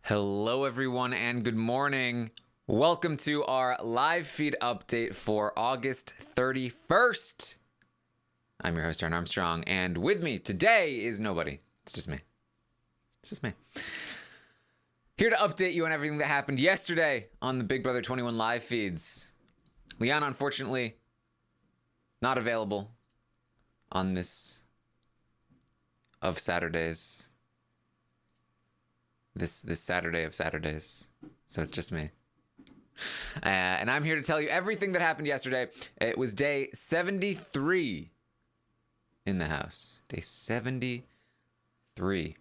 Hello, everyone, and good morning. Welcome to our live feed update for August 31st. I'm your host, Taran Armstrong, and with me today is nobody. It's just me. It's just me. Here to update you on everything that happened yesterday on the Big Brother 21 live feeds. Liana, unfortunately, not available on this of Saturdays. This Saturday of Saturdays. So it's just me. And I'm here to tell you everything that happened yesterday. It was day 73 in the house. Day 73.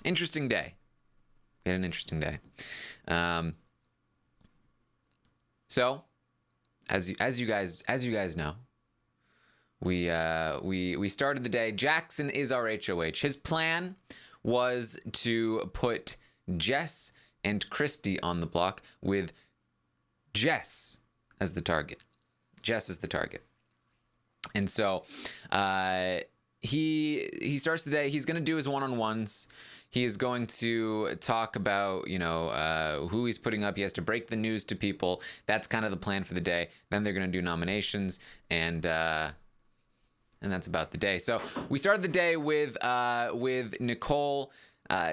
Interesting day. We had an interesting day. So, as you guys know, we started the day. Jackson is our HOH. His plan was to put Jess and Christy on the block with Jess as the target. Jess is the target. And so he starts the day. He's going to do his one-on-ones. He is going to talk about, who he's putting up. He has to break the news to people. That's kind of the plan for the day. Then they're going to do nominations, and that's about the day. So we started the day with Nicole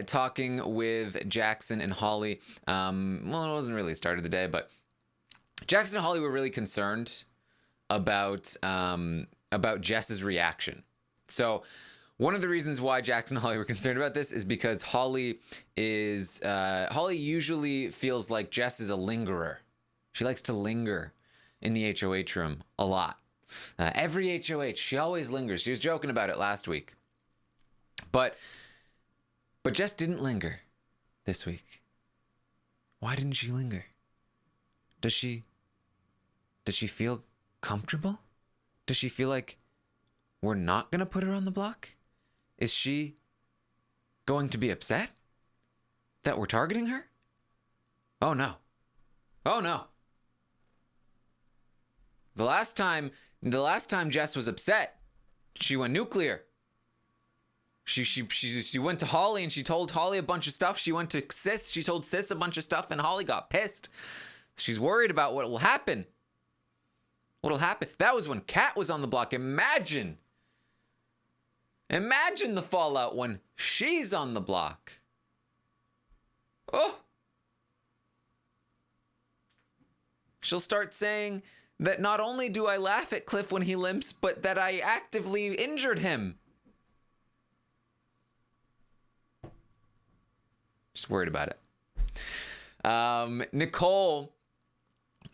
talking with Jackson and Holly. Well, it wasn't really started the day, but Jackson and Holly were really concerned about Jess's reaction. So one of the reasons why Jackson and Holly were concerned about this is because Holly usually feels like Jess is a lingerer. She likes to linger in the HOH room a lot. Every HOH, she always lingers. She was joking about it last week. But Jess didn't linger this week. Why didn't she linger? Does she feel comfortable? Does she feel like we're not going to put her on the block? Is she going to be upset that we're targeting her? Oh no. Oh no. The last time Jess was upset, she went nuclear. She went to Holly and she told Holly a bunch of stuff. She went to Sis. She told Sis a bunch of stuff, and Holly got pissed. She's worried about what will happen. What'll happen? That was when Kat was on the block. Imagine the fallout when she's on the block. Oh. She'll start saying that not only do I laugh at Cliff when he limps, but that I actively injured him. Just worried about it. Nicole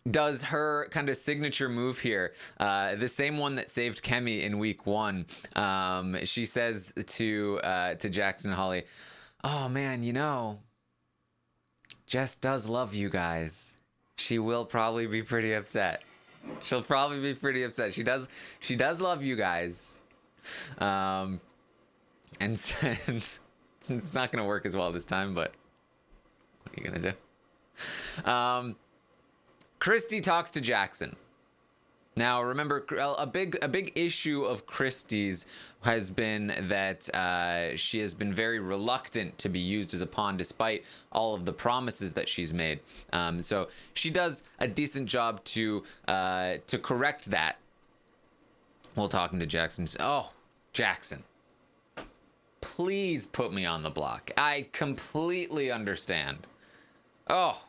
does her kind of signature move here, the same one that saved Kemi in week 1. She says to Jackson and Holly, "Oh man, Jess does love you guys. She will probably be pretty upset. She'll probably be pretty upset. She does love you guys." And since it's not going to work as well this time, but what are you going to do? Christy talks to Jackson. Now, remember, a big issue of Christy's has been that she has been very reluctant to be used as a pawn despite all of the promises that she's made. So she does a decent job to correct that while talking to Jackson. Oh, Jackson, please put me on the block. I completely understand. Oh.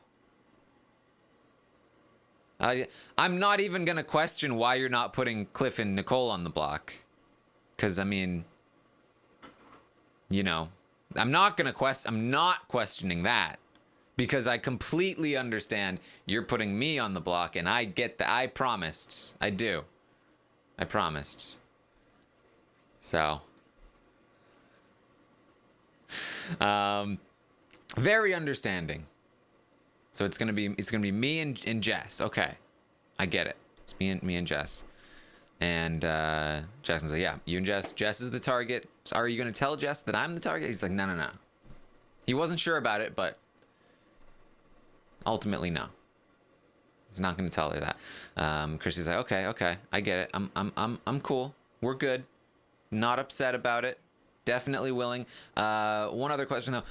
I'm not even going to question why you're not putting Cliff and Nicole on the block. Because, I'm not questioning that. Because I completely understand you're putting me on the block, and I get that. I promised. I do. I promised. So. Very understanding. So it's gonna be me and Jess. Okay, I get it. It's me and Jess. And Jackson's like, yeah, you and Jess. Jess is the target. So are you gonna tell Jess that I'm the target? He's like, no. He wasn't sure about it, but ultimately, no. He's not gonna tell her that. Christy's like, okay, I get it. I'm cool. We're good. Not upset about it. Definitely willing. One other question though.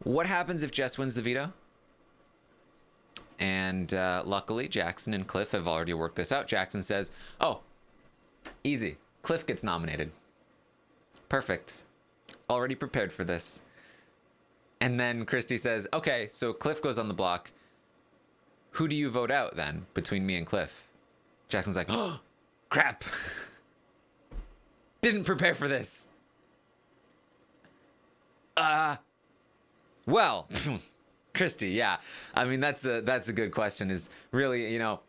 What happens if Jess wins the veto? And luckily, Jackson and Cliff have already worked this out. Jackson says, oh, easy. Cliff gets nominated. Perfect. Already prepared for this. And then Christy says, okay, so Cliff goes on the block. Who do you vote out then between me and Cliff? Jackson's like, oh, crap. Didn't prepare for this. Well, Christy, yeah. I mean, that's a good question. Is really, you know,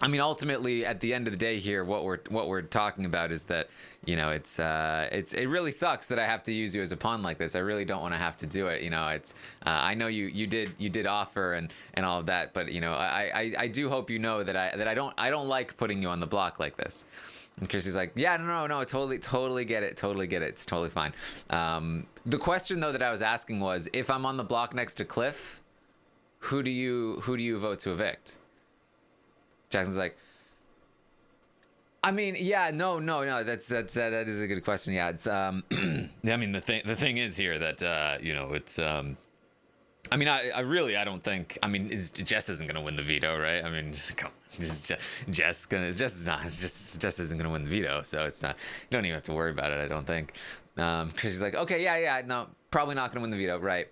I mean, ultimately, at the end of the day here, what we're talking about is that, you know, it really sucks that I have to use you as a pawn like this. I really don't want to have to do it. You know, it's I know you did offer and all of that, but you know, I do hope you know that I don't like putting you on the block like this. And Christy's like, yeah, no, totally get it, it's totally fine. The question though that I was asking was, if I'm on the block next to Cliff, who do you vote to evict? Jackson's like, I mean, yeah, no, that is a good question. Yeah, it's I mean, the thing is here that you know, it's I mean, I really don't think, I mean, Jess isn't gonna win the veto, right? I mean, Jess isn't gonna win the veto, so it's not, you don't even have to worry about it, I don't think. Because she's like, okay, yeah, no, probably not gonna win the veto, right?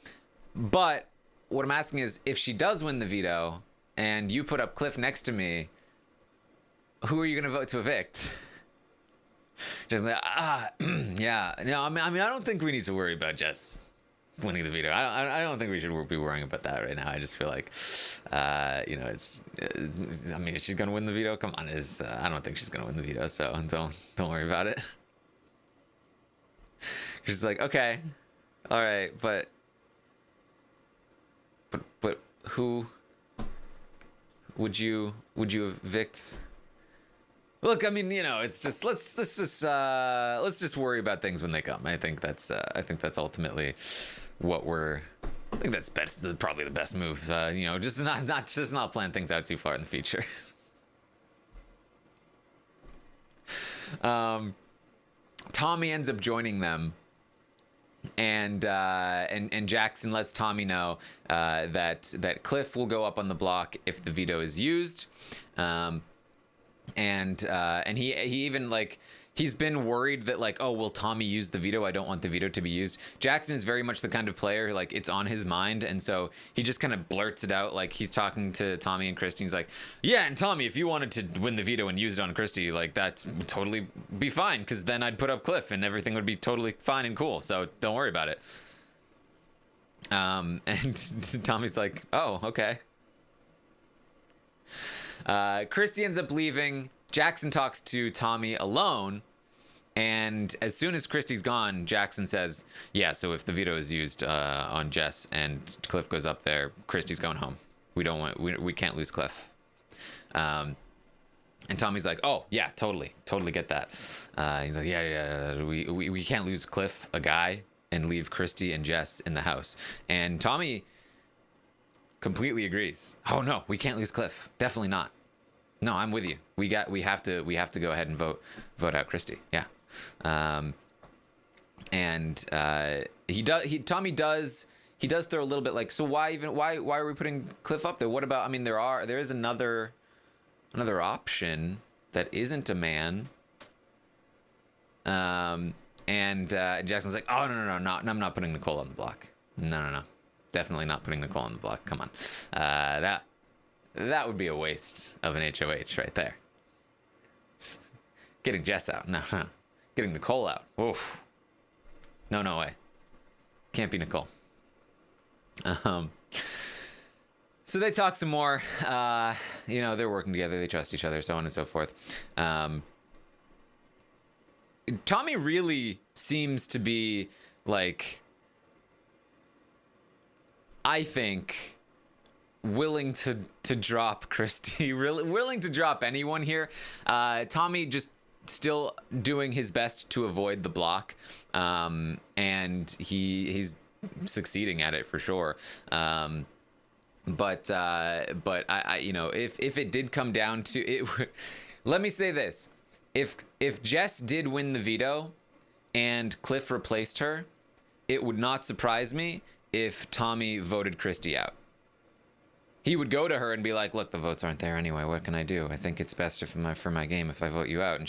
But what I'm asking is, if she does win the veto and you put up Cliff next to me, who are you gonna vote to evict? Jess like, yeah, no, I mean, I don't think we need to worry about Jess winning the veto. I don't think we should be worrying about that right now. I just feel like, you know, it's. I mean, if she's gonna win the veto, come on, I don't think she's gonna win the veto, so don't worry about it. She's like, okay, all right, but who would you evict? Look, I mean, you know, it's just let's just worry about things when they come. I think that's ultimately what I think that's probably the best move. You know, just not plan things out too far in the future. Tommy ends up joining them, and Jackson lets Tommy know that Cliff will go up on the block if the veto is used. And he even, like, he's been worried that, like, oh, will Tommy use the veto? I don't want the veto to be used. Jackson is very much the kind of player who, like, it's on his mind, and so he just kind of blurts it out. Like, he's talking to Tommy and Christy. He's like, yeah, and Tommy, if you wanted to win the veto and use it on Christy, like, that would totally be fine, because then I'd put up Cliff and everything would be totally fine and cool, so don't worry about it. And Tommy's like, oh, okay. Christy ends up leaving. Jackson talks to Tommy alone, and as soon as Christy's gone, Jackson says, yeah, so if the veto is used on Jess and Cliff goes up there, Christy's going home. We can't lose Cliff. And Tommy's like, oh yeah, totally get that. He's like, yeah, we can't lose Cliff, a guy, and leave Christy and Jess in the house. And Tommy completely agrees. Oh no, we can't lose Cliff. Definitely not. No, I'm with you. We have to go ahead and vote out Christy. Yeah. Tommy does throw a little bit like, so why are we putting Cliff up there? What about, I mean, there is another option that isn't a man. And Jackson's like, oh no, I'm not putting Nicole on the block. No. Definitely not putting Nicole on the block. Come on. That would be a waste of an HOH right there. Getting Jess out. No. Getting Nicole out. Oof. No way. Can't be Nicole. So they talk some more. You know, they're working together. They trust each other, so on and so forth. Tommy really seems to be, like, I think, willing to drop Christy, really willing to drop anyone here. Tommy just still doing his best to avoid the block, and he's succeeding at it for sure. But I you know, if it did come down to it, let me say this: if Jess did win the veto and Cliff replaced her, it would not surprise me if Tommy voted Christy out. He would go to her and be like, look, the votes aren't there anyway. What can I do? I think it's best for my game if I vote you out. And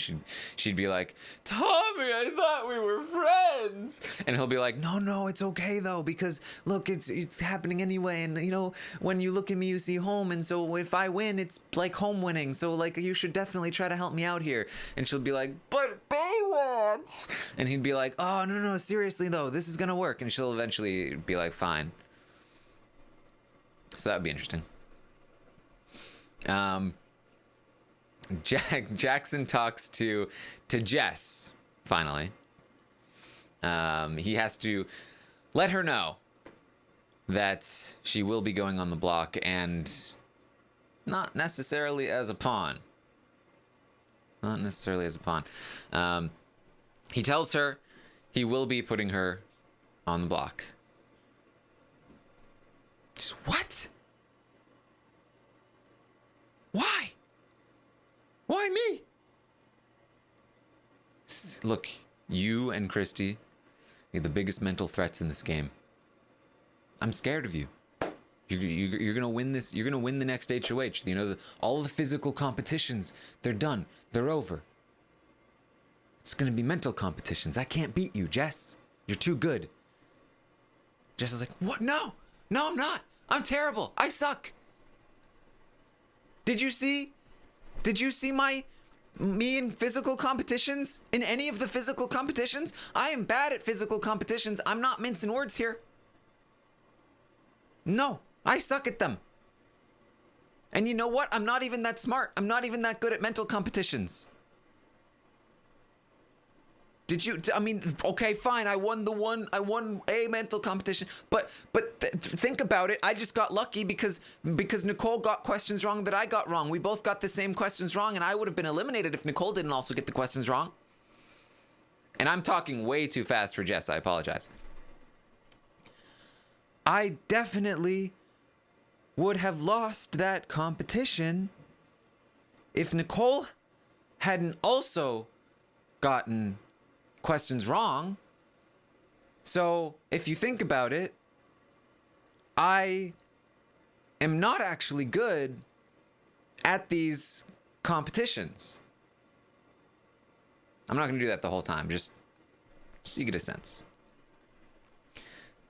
she'd be like, Tommy, I thought we were friends. And he'll be like, no, it's okay though, because look, it's happening anyway. And you know, when you look at me, you see home. And so if I win, it's like home winning. So like, you should definitely try to help me out here. And she'll be like, but Baywatch. And he'd be like, oh, no, seriously though, this is going to work. And she'll eventually be like, fine. So that would be interesting. Jackson talks to Jess, finally. He has to let her know that she will be going on the block, and not necessarily as a pawn. Not necessarily as a pawn. He tells her he will be putting her on the block. Just, what? Why? Why me? Look, you and Christy are the biggest mental threats in this game. I'm scared of you. You're gonna win this. You're gonna win the next HOH. You know, all the physical competitions, they're done. They're over. It's gonna be mental competitions. I can't beat you, Jess. You're too good. Jess is like, what? No, I'm not. I'm terrible. I suck. Did you see me in physical competitions? In any of the physical competitions? I am bad at physical competitions. I'm not mincing words here. No, I suck at them. And you know what? I'm not even that smart. I'm not even that good at mental competitions. Did you? I mean, okay, fine. I won a mental competition, but think about it. I just got lucky because Nicole got questions wrong that I got wrong. We both got the same questions wrong, and I would have been eliminated if Nicole didn't also get the questions wrong. And I'm talking way too fast for Jess. I apologize. I definitely would have lost that competition if Nicole hadn't also gotten questions wrong. So if you think about it, I am not actually good at these competitions. I'm not going to do that the whole time. Just so you get a sense.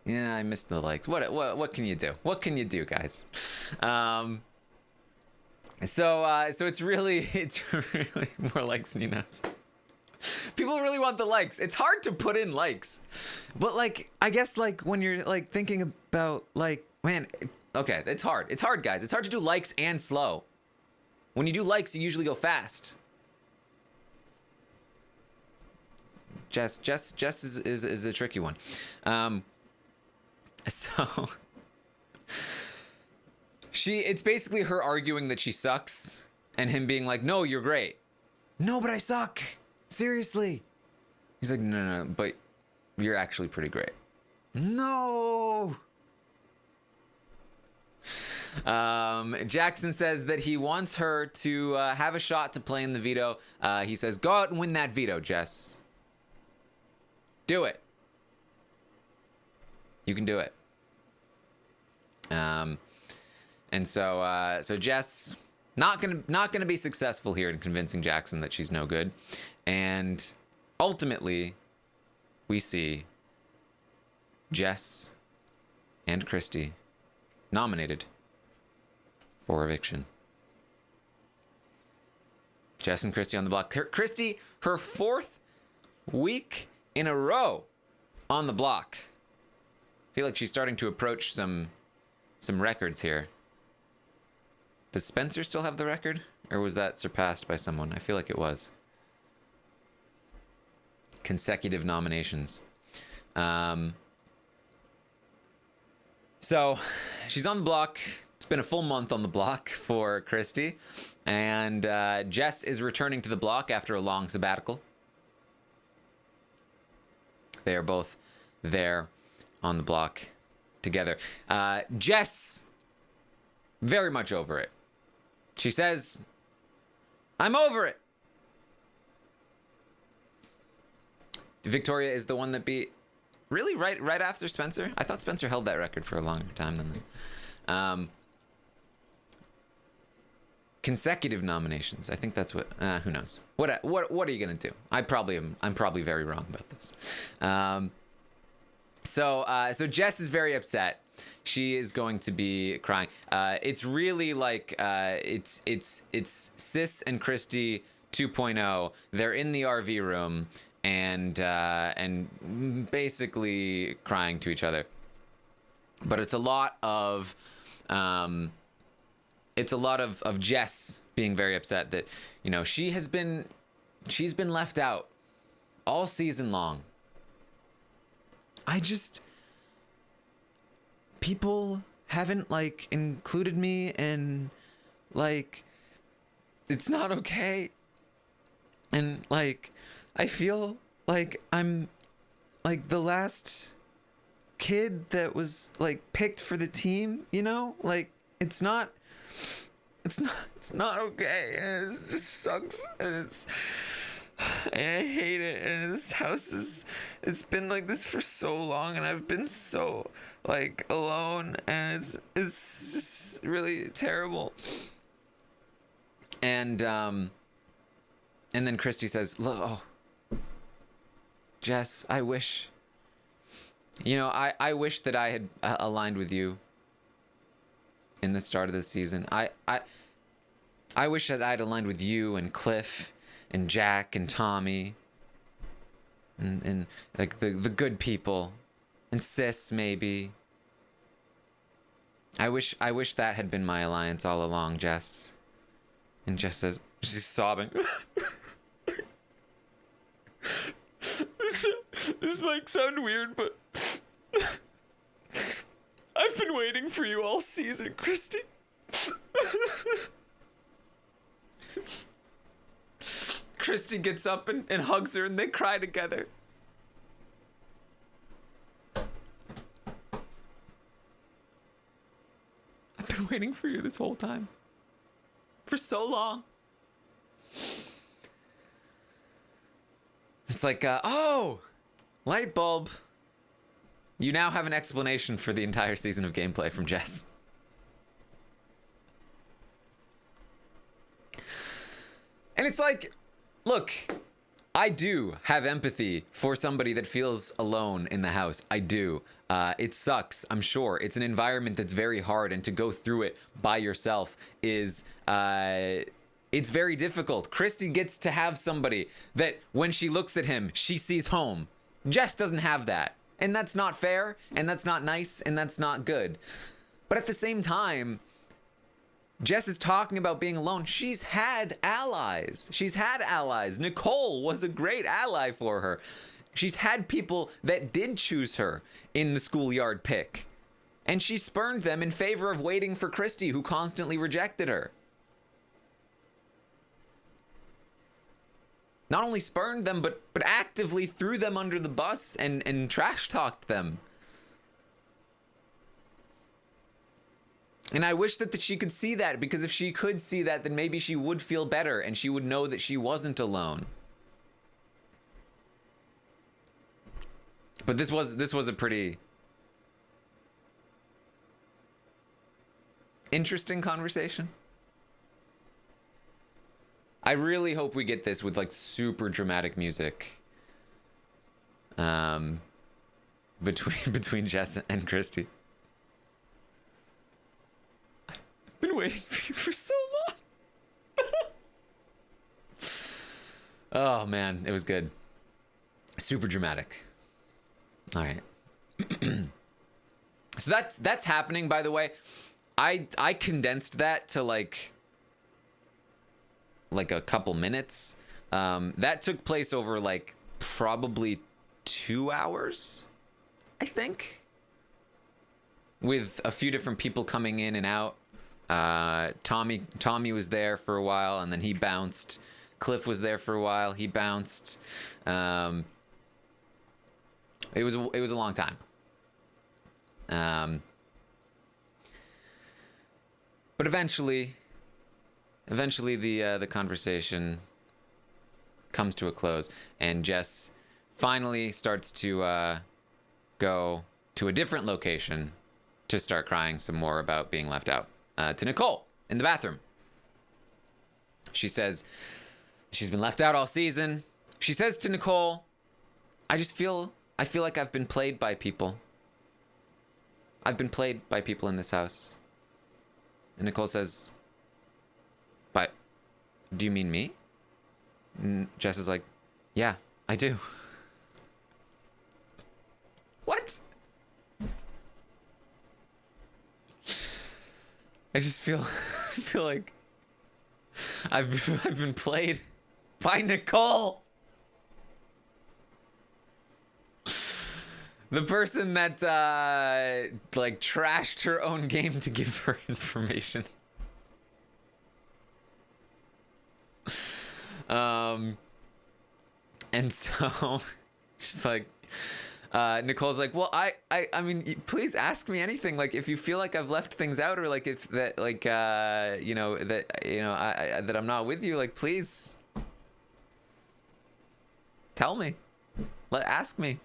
Yeah, I missed the likes. What can you do? What can you do, guys? So it's really more likes than you know. People really want the likes. It's hard to put in likes. But like, I guess like when you're like thinking about like, man, okay, it's hard. It's hard, guys. It's hard to do likes and slow. When you do likes, you usually go fast. Jess is a tricky one. So it's basically her arguing that she sucks and him being like, no, you're great. No, but I suck. Seriously. He's like, no, but you're actually pretty great. No. Jackson says that he wants her to have a shot to play in the veto. He says, go out and win that veto, Jess. Do it. You can do it. And so Jess not gonna be successful here in convincing Jackson that she's no good. And ultimately, we see Jess and Christy nominated for eviction. Jess and Christy on the block. Christy, her 4th week in a row on the block. I feel like she's starting to approach some records here. Does Spencer still have the record? Or was that surpassed by someone? I feel like it was. Consecutive nominations. So she's on the block. It's been a full month on the block for Christy. And Jess is returning to the block after a long sabbatical. They are both there on the block together. Jess, very much over it. She says, I'm over it. Victoria is the one that beat Really, right after Spencer? I thought Spencer held that record for a longer time than that. Consecutive nominations. I think that's what. Who knows? What are you gonna do? I'm probably very wrong about this. So Jess is very upset. She is going to be crying. It's really like it's Sis and Christy 2.0. They're in the RV room and basically crying to each other. But it's a lot of Jess being very upset that, you know, she's been left out all season long. People haven't like included me, and like it's not okay. And like I feel like I'm like the last kid that was like picked for the team, you know? Like it's not okay, and it just sucks, and I hate it, and this house it's been like this for so long, and I've been so like alone, and it's just really terrible. And then Christy says, "Look, oh, Jess, I wish, you know, I wish that I had aligned with you in the start of the season. I wish that I'd aligned with you and Cliff and Jack and Tommy and like the good people and Sis maybe. I wish that had been my alliance all along, Jess." And Jess says, she's sobbing. This might sound weird, but I've been waiting for you all season, Christy. Christy gets up and hugs her, and they cry together. I've been waiting for you this whole time. For so long. It's like, oh, light bulb. You now have an explanation for the entire season of gameplay from Jess. And it's like, look, I do have empathy for somebody that feels alone in the house. I do. It sucks, I'm sure. It's an environment that's very hard, and to go through it by yourself is, it's very difficult. Christy gets to have somebody that when she looks at him, she sees home. Jess doesn't have that. And that's not fair, and that's not nice, and that's not good. But at the same time, Jess is talking about being alone. She's had allies. Nicole was a great ally for her. She's had people that did choose her in the schoolyard pick. And she spurned them in favor of waiting for Christy, who constantly rejected her. Not only spurned them, but actively threw them under the bus and trash-talked them. And I wish that she could see that, because if she could see that, then maybe she would feel better, and she would know that she wasn't alone. But this was a pretty interesting conversation. I really hope we get this with like super dramatic music between Jess and Christy. I've been waiting for you for so long. Oh man, it was good. Super dramatic. All right. So that's happening, by the way. I condensed that to like a couple minutes. That took place over like probably 2 hours, I think, with a few different people coming in and out. Tommy was there for a while, and then he bounced. Cliff was there for a while, he bounced. It was a long time. But eventually the conversation comes to a close, and Jess finally starts to go to a different location to start crying some more about being left out. To Nicole in the bathroom. She says she's been left out all season. She says to Nicole, I feel like I've been played by people. I've been played by people in this house. And Nicole says, but do you mean me? And Jess is like, yeah, I do. What? I just feel like I've been played by Nicole. The person that like trashed her own game to give her information. And so she's like, Nicole's like, well, I mean, please ask me anything. Like, if you feel like I've left things out, or like if that, like, that I'm not with you, like, please tell me. Ask me.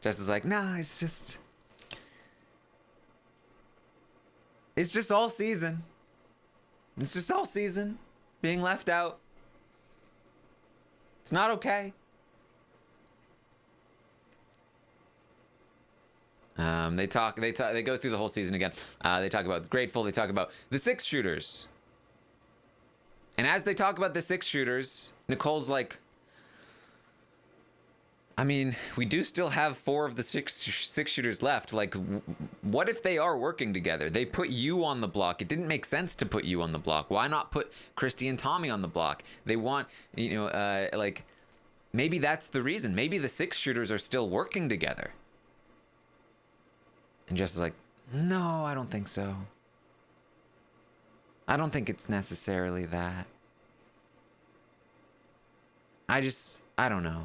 Jess is like, nah, it's just all season. It's just all season being left out. It's not okay. They go through the whole season again. They talk about Grateful. They talk about the 6-shooters. And as they talk about the 6-shooters, Nicole's like, I mean, we do still have 4 of the 6 shooters left. Like, what if they are working together? They put you on the block. It didn't make sense to put you on the block. Why not put Christy and Tommy on the block? They want, like, maybe that's the reason. Maybe the 6 shooters are still working together. And Jess is like, no, I don't think so. I don't think it's necessarily that. I don't know.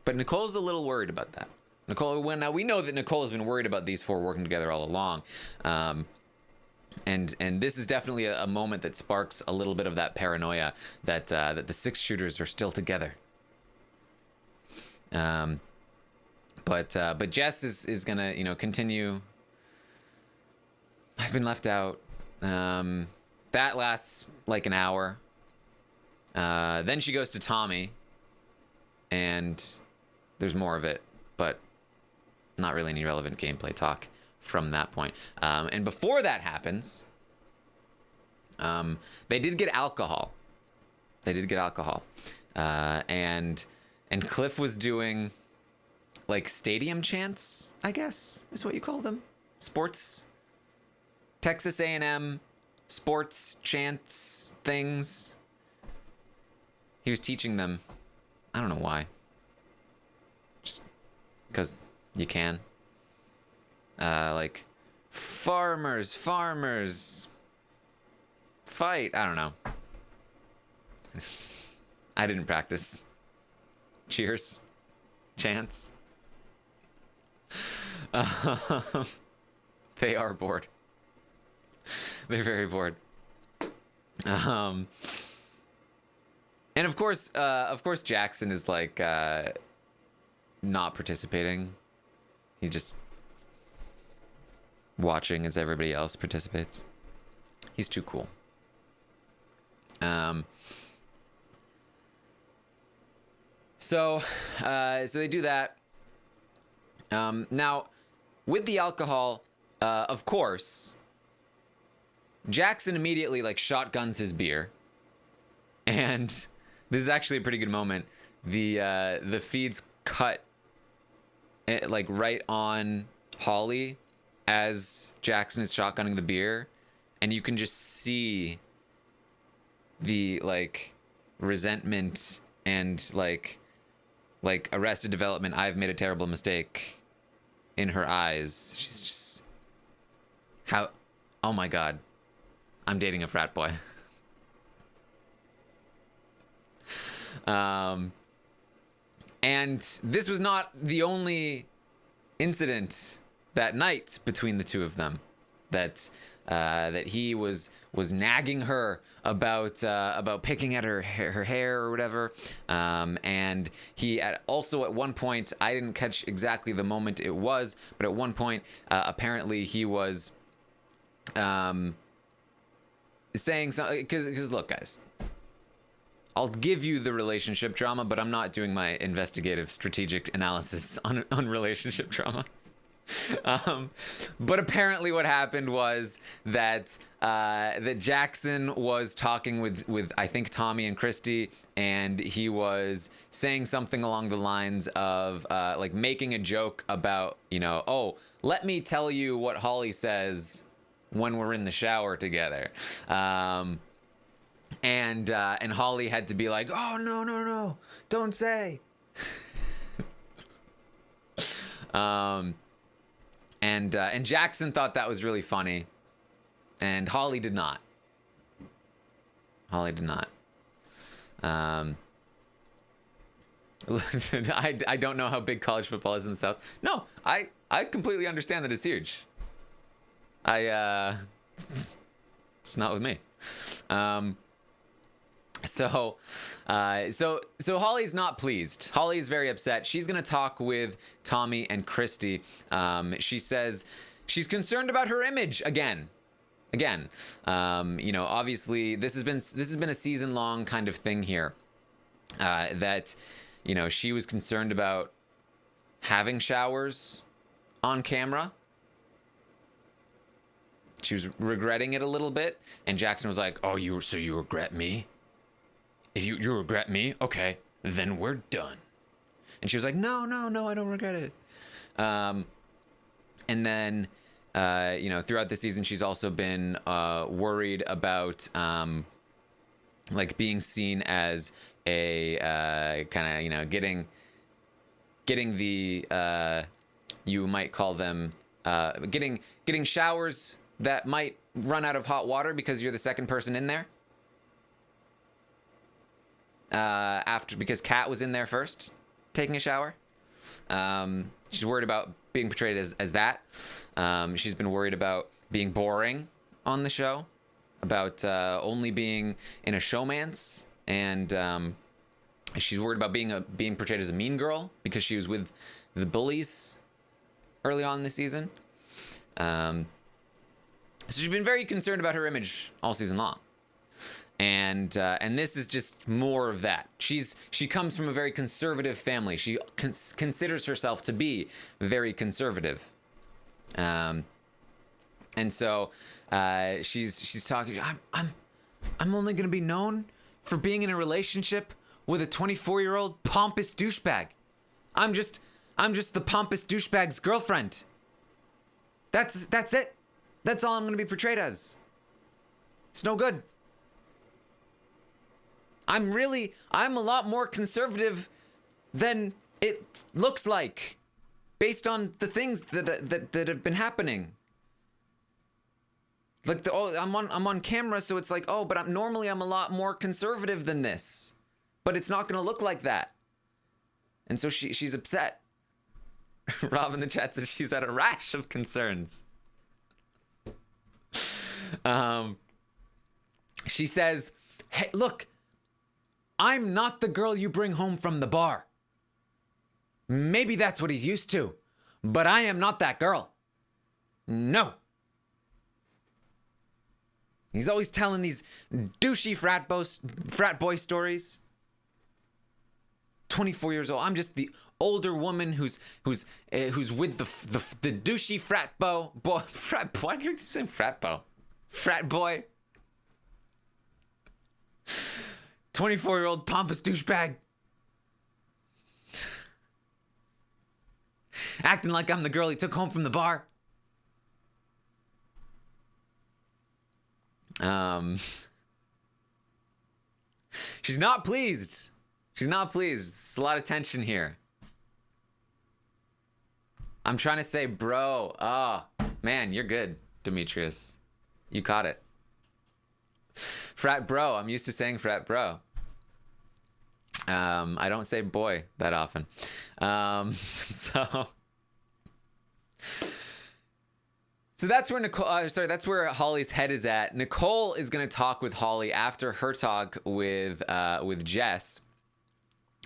But Nicole's a little worried about that. Now we know that Nicole has been worried about these 4 working together all along. And this is definitely a moment that sparks a little bit of that paranoia that the 6 shooters are still together. But Jess is gonna, continue. I've been left out. That lasts like an hour. Then she goes to Tommy, and there's more of it, but not really any relevant gameplay talk from that point. And before that happens, they did get alcohol. And Cliff was doing like stadium chants, I guess is what you call them. Sports, Texas A&M sports chants things. He was teaching them. I don't know why. Just because you can. Like, farmers, fight. I don't know. I didn't practice. Cheers. Chants. They are bored. They're very bored. And of course Jackson is like not participating. He's just watching as everybody else participates. He's too cool. So they do that. Now, with the alcohol, of course, Jackson immediately like shotguns his beer, and this is actually a pretty good moment. The feeds cut like right on Holly as Jackson is shotgunning the beer, and you can just see the like resentment and like Arrested Development, I've made a terrible mistake in her eyes. She's just oh my god, I'm dating a frat boy. And this was not the only incident that night between the two of them that that he was nagging her about picking at her hair or whatever. And he also at one point, I didn't catch exactly the moment it was, but at one point apparently he was saying something, because look, guys, I'll give you the relationship drama, but I'm not doing my investigative strategic analysis on relationship drama. But apparently what happened was that that Jackson was talking with I think Tommy and Christy, and he was saying something along the lines of like making a joke about, oh, let me tell you what Holly says when we're in the shower together. And Holly had to be like, oh, no, don't say. And Jackson thought that was really funny, and Holly did not. I don't know how big college football is in the South. No, I completely understand that it's huge. It's not with me. So Holly's not pleased. Holly's very upset. She's going to talk with Tommy and Christy. She says she's concerned about her image again. Obviously this has been a season-long kind of thing here. That, she was concerned about having showers on camera. She was regretting it a little bit, and Jackson was like, "Oh, you regret me? If you regret me, okay, then we're done." And she was like, no, I don't regret it. And then, throughout the season, she's also been worried about like being seen as a kind of, getting the you might call them getting showers that might run out of hot water because you're the second person in there. Because Kat was in there first, taking a shower. She's worried about being portrayed as that. She's been worried about being boring on the show, about only being in a showmance, and she's worried about being portrayed as a mean girl because she was with the bullies early on in the season. So she's been very concerned about her image all season long. And this is just more of that. She comes from a very conservative family. She considers herself to be very conservative, and so she's talking. I'm only gonna be known for being in a relationship with a 24-year-old pompous douchebag. I'm just the pompous douchebag's girlfriend. That's it. That's all I'm gonna be portrayed as. It's no good. I'm a lot more conservative than it looks like, based on the things that have been happening. Like I'm on camera, so it's like, oh, but I'm a lot more conservative than this, but it's not gonna look like that. And so she's upset. Rob in the chat says she's had a rash of concerns. She says, "Hey, look. I'm not the girl you bring home from the bar. Maybe that's what he's used to, but I am not that girl. No." He's always telling these douchey frat boy stories. 24 years old. I'm just the older woman who's with the douchey frat boy. Why do you say frat boy? Frat boy. 24-year-old pompous douchebag. Acting like I'm the girl he took home from the bar. She's not pleased. She's not pleased. It's a lot of tension here. I'm trying to say bro. Oh, man, you're good, Demetrius. You caught it. Frat bro. I'm used to saying frat bro. I don't say boy that often. So that's where Nicole. That's where Holly's head is at. Nicole is going to talk with Holly after her talk with Jess,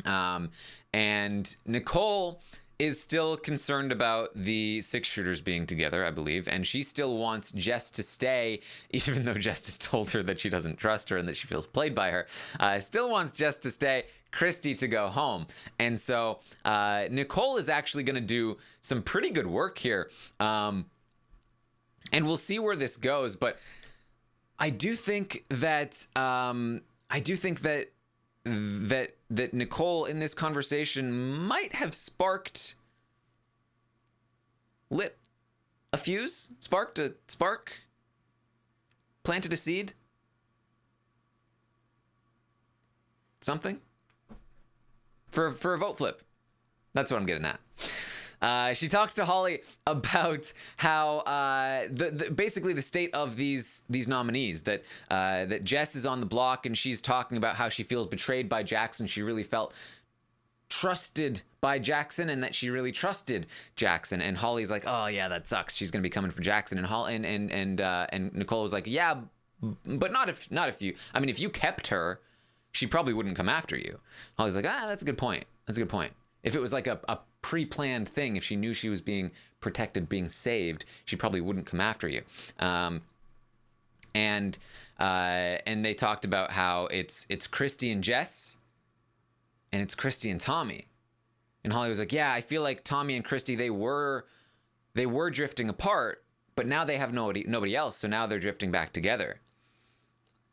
and Nicole is still concerned about the 6 shooters being together, I believe, and she still wants Jess to stay, even though Jess has told her that she doesn't trust her and that she feels played by her. Still wants Jess to stay, Christy to go home. And so Nicole is actually going to do some pretty good work here. And we'll see where this goes, but I do think that that Nicole in this conversation might have lit a fuse, planted a seed, something for a vote flip. That's what I'm getting at. She talks to Holly about how basically the state of these nominees, that Jess is on the block and she's talking about how she feels betrayed by Jackson. She really felt trusted by Jackson and that she really trusted Jackson. And Holly's like, oh yeah, that sucks. She's gonna be coming for Jackson. And Nicole was like, yeah, but not if you. I mean, if you kept her, she probably wouldn't come after you. Holly's like, that's a good point. That's a good point. If it was like a pre-planned thing, if she knew she was being protected, being saved, she probably wouldn't come after you. And they talked about how it's Christy and Jess, and it's Christy and Tommy. And Holly was like, yeah, I feel like Tommy and Christy, they were drifting apart, but now they have nobody else, so now they're drifting back together.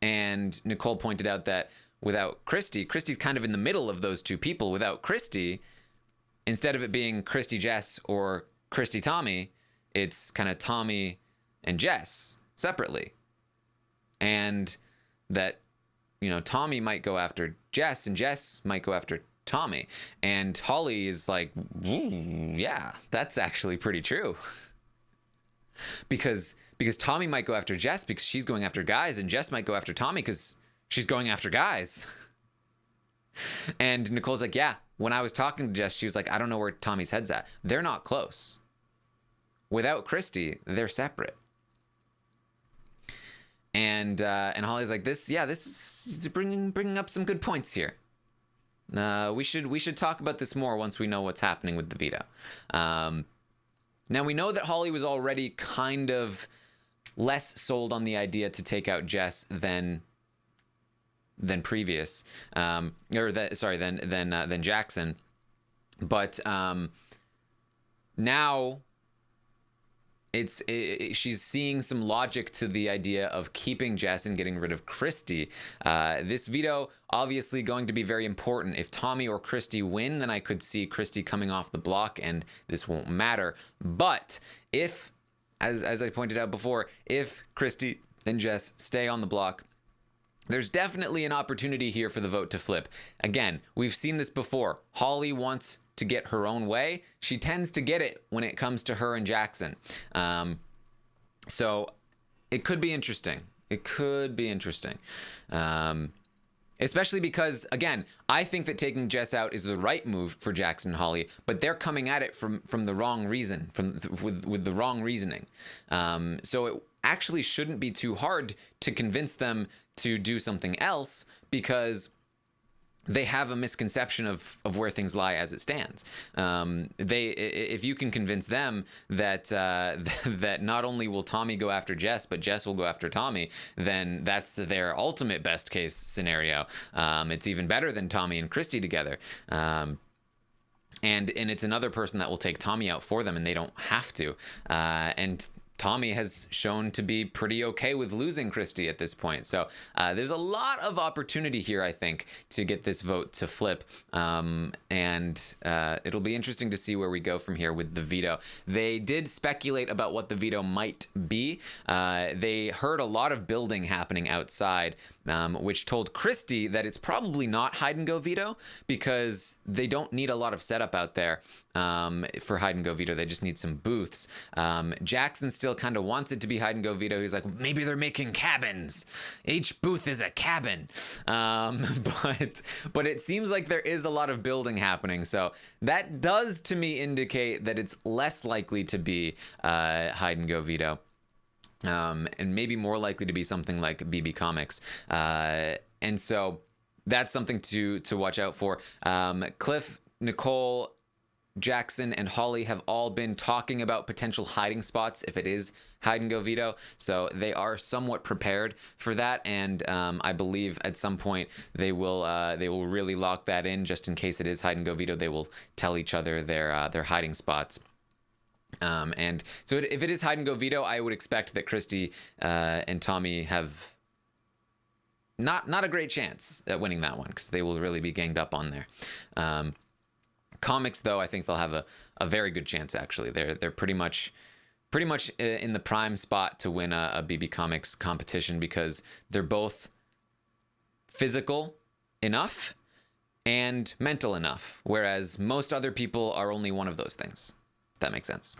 And Nicole pointed out that without Christy's kind of in the middle of those two people. Without Christy, instead of it being Christy Jess or Christy Tommy, it's kind of Tommy and Jess separately. And that, Tommy might go after Jess and Jess might go after Tommy. And Holly is like, yeah, that's actually pretty true. because Tommy might go after Jess because she's going after guys, and Jess might go after Tommy because she's going after guys. And Nicole's like, yeah, when I was talking to Jess, she was like, I don't know where Tommy's head's at. They're not close. Without Christy, they're separate. And Holly's like, this is bringing up some good points here. We should talk about this more once we know what's happening with the veto. Now we know that Holly was already kind of less sold on the idea to take out Jess than previous, than Jackson, but now she's seeing some logic to the idea of keeping Jess and getting rid of Christy. This veto obviously going to be very important. If Tommy or Christy win, then I could see Christy coming off the block and this won't matter. But if, as I pointed out before, if Christy and Jess stay on the block, there's definitely an opportunity here for the vote to flip. Again, we've seen this before. Holly wants to get her own way. She tends to get it when it comes to her and Jackson. So it could be interesting. Especially because, again, I think that taking Jess out is the right move for Jackson and Holly, but they're coming at it from the wrong reason, with the wrong reasoning. So it actually shouldn't be too hard to convince them to do something else, because they have a misconception of where things lie as it stands. If you can convince them that that not only will Tommy go after Jess, but Jess will go after Tommy, then that's their ultimate best case scenario. It's even better than Tommy and Christy together. And it's another person that will take Tommy out for them, and they don't have to. And Tommy has shown to be pretty okay with losing Christy at this point. So there's a lot of opportunity here, I think, to get this vote to flip. And it'll be interesting to see where we go from here with the veto. They did speculate about what the veto might be. They heard a lot of building happening outside, which told Christy that it's probably not hide and go veto, because they don't need a lot of setup out there for hide and go veto. They just need some booths. Jackson still kind of wants it to be hide and go veto. He's like, maybe they're making cabins. Each booth is a cabin. But it seems like there is a lot of building happening. So that does to me indicate that it's less likely to be hide and go veto. and maybe more likely to be something like BB Comics. And so that's something to watch out for. Cliff, Nicole, Jackson, and Holly have all been talking about potential hiding spots if it is hide and go veto. So they are somewhat prepared for that, and I believe at some point they will really lock that in just in case it is hide and go veto. They will tell each other their hiding spots. And so if it is hide and go veto, I would expect that Christy and Tommy have not a great chance at winning that one because they will really be ganged up on there. Comics, though, I think they'll have a very good chance. Actually, they're pretty much in the prime spot to win a BB Comics competition because they're both physical enough and mental enough, whereas most other people are only one of those things. If that makes sense.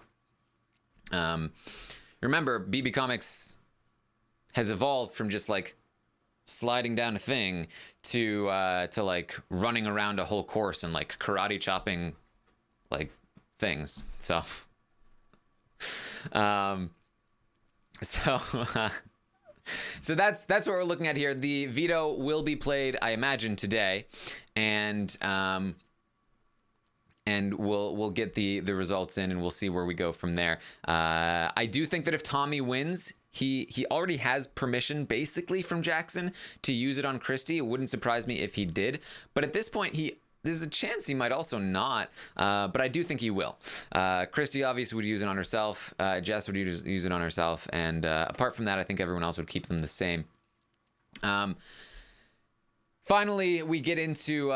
Remember, BB Comics has evolved from just like sliding down a thing to like running around a whole course and like karate chopping like things. So so that's what we're looking at here. The veto will be played, I imagine, today, and we'll get the results in, and we'll see where we go from there. I do think that if Tommy wins, he already has permission basically from Jackson to use it on Christy. It wouldn't surprise me if he did, but at this point there's a chance he might also not, but I do think he will. Christy obviously would use it on herself. Jess would use it on herself, and apart from that, I think everyone else would keep them the same. Finally, we get into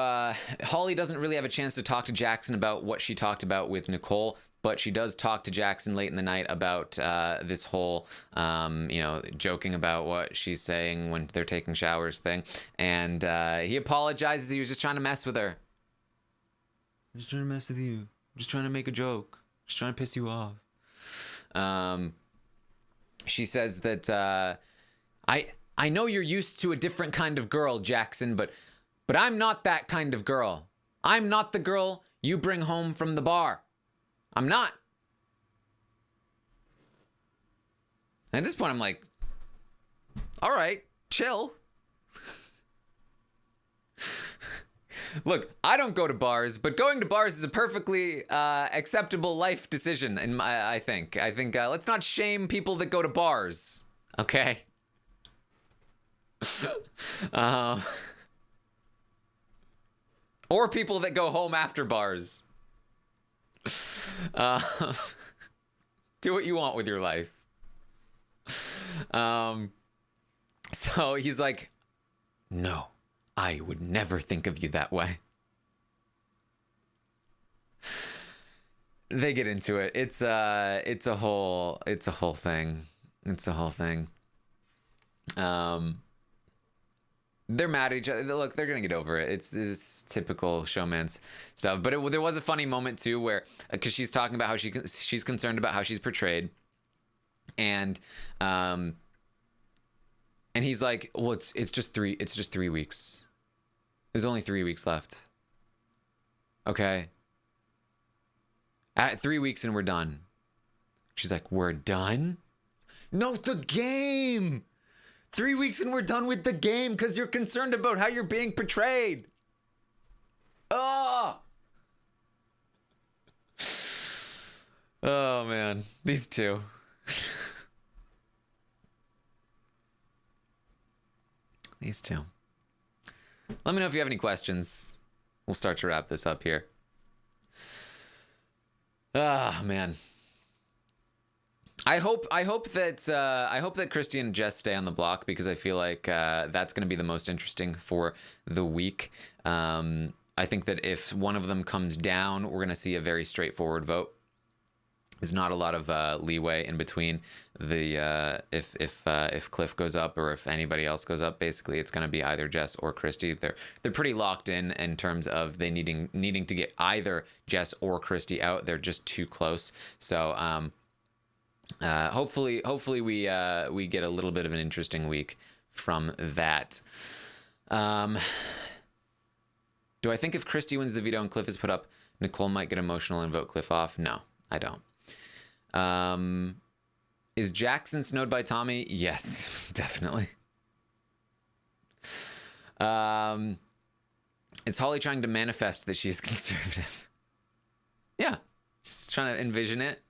Holly doesn't really have a chance to talk to Jackson about what she talked about with Nicole, but she does talk to Jackson late in the night about this whole, joking about what she's saying when they're taking showers thing. And he apologizes. He was just trying to mess with her. I'm just trying to mess with you. I'm just trying to make a joke. Just trying to piss you off. She says that I know you're used to a different kind of girl, Jackson, but I'm not that kind of girl. I'm not the girl you bring home from the bar. I'm not. And at this point, I'm like, all right, chill. Look, I don't go to bars, but going to bars is a perfectly acceptable life decision, I think. Let's not shame people that go to bars, okay? Or people that go home after bars. Do what you want with your life. So he's like, no, I would never think of you that way. They get into it. It's a whole thing. They're mad at each other. Look, they're gonna get over it. It's this typical showman's stuff. But there was a funny moment too, where because she's talking about how she's concerned about how she's portrayed, and he's like, well, it's just 3 weeks. There's only 3 weeks left. Okay. At 3 weeks and we're done. She's like, we're done? No, the game. 3 weeks and we're done with the game because you're concerned about how you're being portrayed. Oh! Oh, man. These two. These two. Let me know if you have any questions. We'll start to wrap this up here. Ah, man. I hope that Christy and Jess stay on the block because I feel like that's going to be the most interesting for the week. I think that if one of them comes down, we're going to see a very straightforward vote. There's not a lot of leeway in between the if Cliff goes up or if anybody else goes up. Basically, it's going to be either Jess or Christy. They're pretty locked in terms of they needing to get either Jess or Christy out. They're just too close. So hopefully we get a little bit of an interesting week from that. Do I think if Christy wins the veto and Cliff is put up, Nicole might get emotional and vote Cliff off? No, I don't. Is Jackson snowed by Tommy? Yes, definitely. Is Holly trying to manifest that she's conservative? Yeah, just trying to envision it.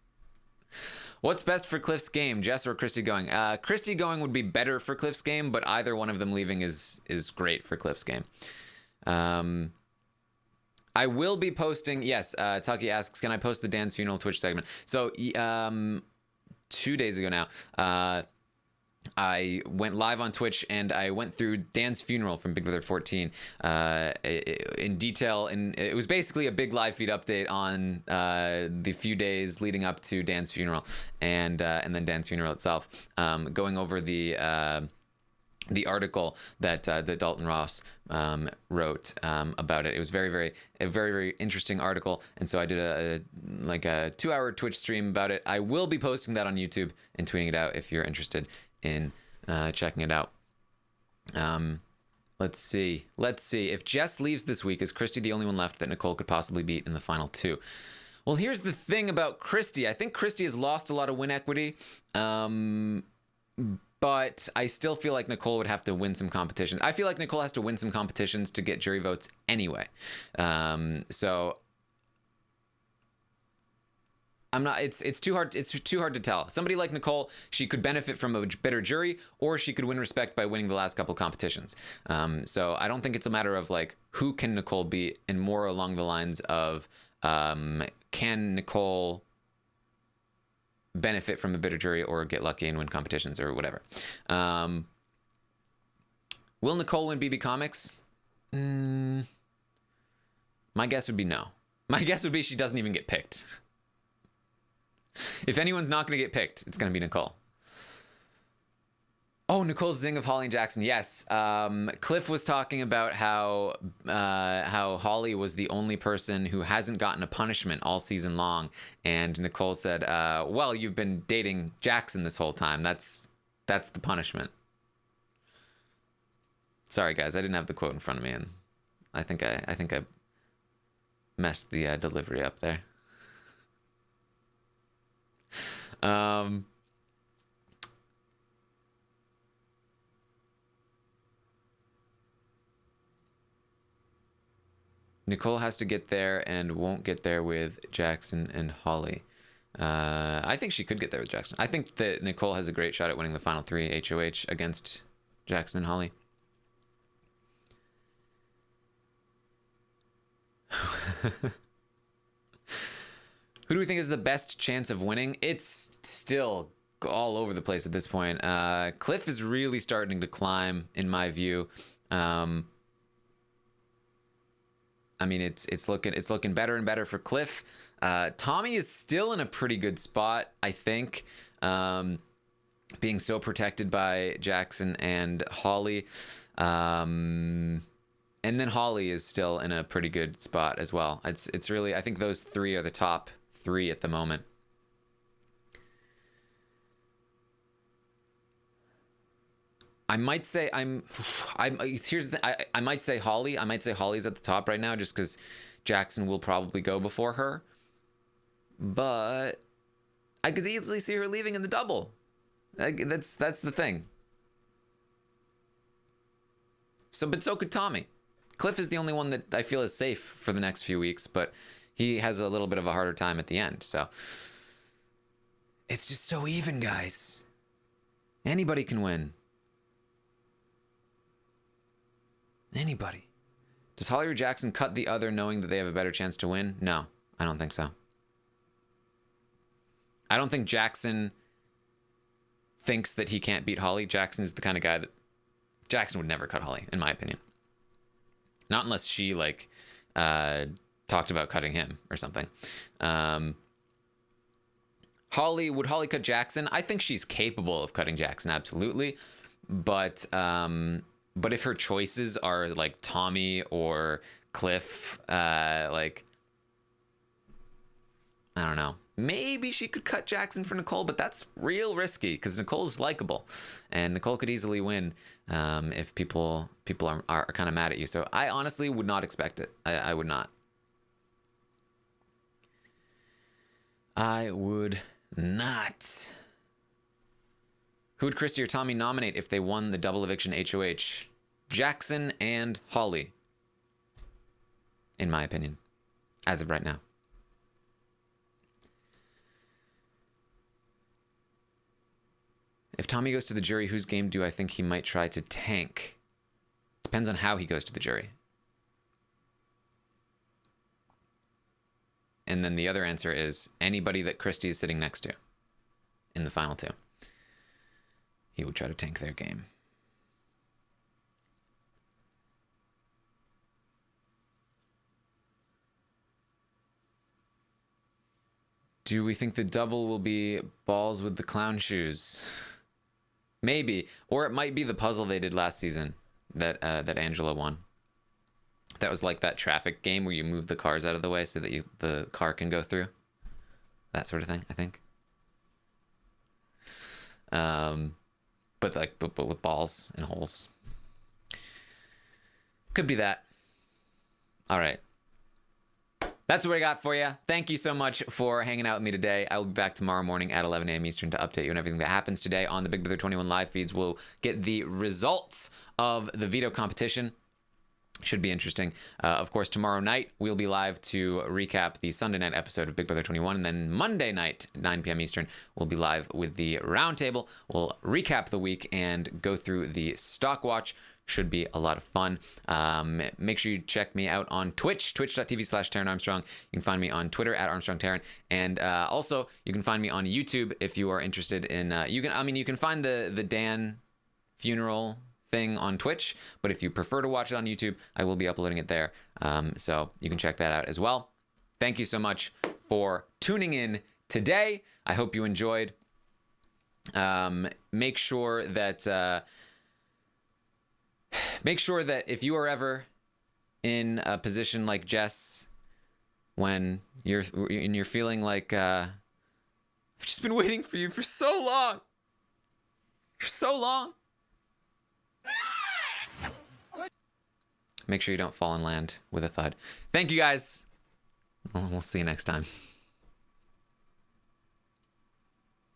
What's best for Cliff's game, Jess or Christy going? Christy going would be better for Cliff's game, but either one of them leaving is great for Cliff's game. I will be posting. Yes, Taki asks, can I post the Dan's funeral Twitch segment? So 2 days ago now, I went live on Twitch and I went through Dan's funeral from Big Brother 14 in detail, and it was basically a big live feed update on the few days leading up to Dan's funeral and then Dan's funeral itself, going over the article that Dalton Ross wrote about it. It was a very interesting article, and so I did a 2-hour Twitch stream about it. I will be posting that on YouTube and tweeting it out if you're interested in checking it out. Let's see. If Jess leaves this week, is Christy the only one left that Nicole could possibly beat in the final 2? Well, here's the thing about Christy. I think Christy has lost a lot of win equity, but I still feel like Nicole would have to win some competitions. I feel like Nicole has to win some competitions to get jury votes anyway. So I'm not. It's too hard. It's too hard to tell. Somebody like Nicole, she could benefit from a better jury, or she could win respect by winning the last couple competitions. So I don't think it's a matter of like who can Nicole beat, and more along the lines of can Nicole benefit from a better jury or get lucky and win competitions or whatever. Will Nicole win BB Comics? My guess would be no. My guess would be she doesn't even get picked. If anyone's not going to get picked, it's going to be Nicole. Oh, Nicole's zing of Holly and Jackson. Yes. Cliff was talking about how Holly was the only person who hasn't gotten a punishment all season long. And Nicole said, well, you've been dating Jackson this whole time. That's the punishment. Sorry, guys. I didn't have the quote in front of me, and I think I messed the delivery up there. Nicole has to get there and won't get there with Jackson and Holly. I think she could get there with Jackson. I think that Nicole has a great shot at winning the final 3 HOH against Jackson and Holly. Who do we think is the best chance of winning? It's still all over the place at this point. Cliff is really starting to climb, in my view. I mean, it's looking better and better for Cliff. Tommy is still in a pretty good spot, I think, being so protected by Jackson and Holly. And then Holly is still in a pretty good spot as well. It's really, I think those three are the top 3 at the moment. I might say here's the I might say Holly. I might say Holly's at the top right now just because Jackson will probably go before her. But I could easily see her leaving in the double. That's the thing. But so could Tommy. Cliff is the only one that I feel is safe for the next few weeks, but he has a little bit of a harder time at the end. So it's just so even, guys. Anybody can win. Anybody. Does Holly or Jackson cut the other knowing that they have a better chance to win? No, I don't think so. I don't think Jackson thinks that he can't beat Holly. Jackson is the kind of guy that Jackson would never cut Holly, in my opinion. Not unless she talked about cutting him or something. Would Holly cut Jackson? I think she's capable of cutting Jackson, absolutely. But if her choices are like Tommy or Cliff, I don't know. Maybe she could cut Jackson for Nicole, but that's real risky because Nicole's likable, and Nicole could easily win if people are kind of mad at you. So I honestly would not expect it. I would not. I would not. Who would Christy or Tommy nominate if they won the double eviction HOH? Jackson and Holly. In my opinion. As of right now. If Tommy goes to the jury, whose game do I think he might try to tank? Depends on how he goes to the jury. And then the other answer is anybody that Christy is sitting next to in the final two. He would try to tank their game. Do we think the double will be balls with the clown shoes? Maybe. Or it might be the puzzle they did last season that that Angela won. That was like that traffic game where you move the cars out of the way so that the car can go through. That sort of thing, I think. But with balls and holes. Could be that. All right. That's what I got for you. Thank you so much for hanging out with me today. I will be back tomorrow morning at 11 a.m. Eastern to update you on everything that happens today on the Big Brother 21 live feeds. We'll get the results of the veto competition. Should be interesting. Of course, tomorrow night, we'll be live to recap the Sunday night episode of Big Brother 21. And then Monday night, 9 p.m. Eastern, we'll be live with the roundtable. We'll recap the week and go through the stock watch. Should be a lot of fun. Make sure you check me out on Twitch, twitch.tv/Taran Armstrong. You can find me on Twitter at Armstrong Taran. And also, you can find me on YouTube if you are interested in... you can find the Dan funeral thing on Twitch, but if you prefer to watch it on YouTube, I will be uploading it there. So you can check that out as well. Thank you so much for tuning in today. I hope you enjoyed. Make sure that if you are ever in a position like Jess, when you're feeling like I've just been waiting for you for so long. Make sure you don't fall and land with a thud. Thank you guys. We'll see you next time.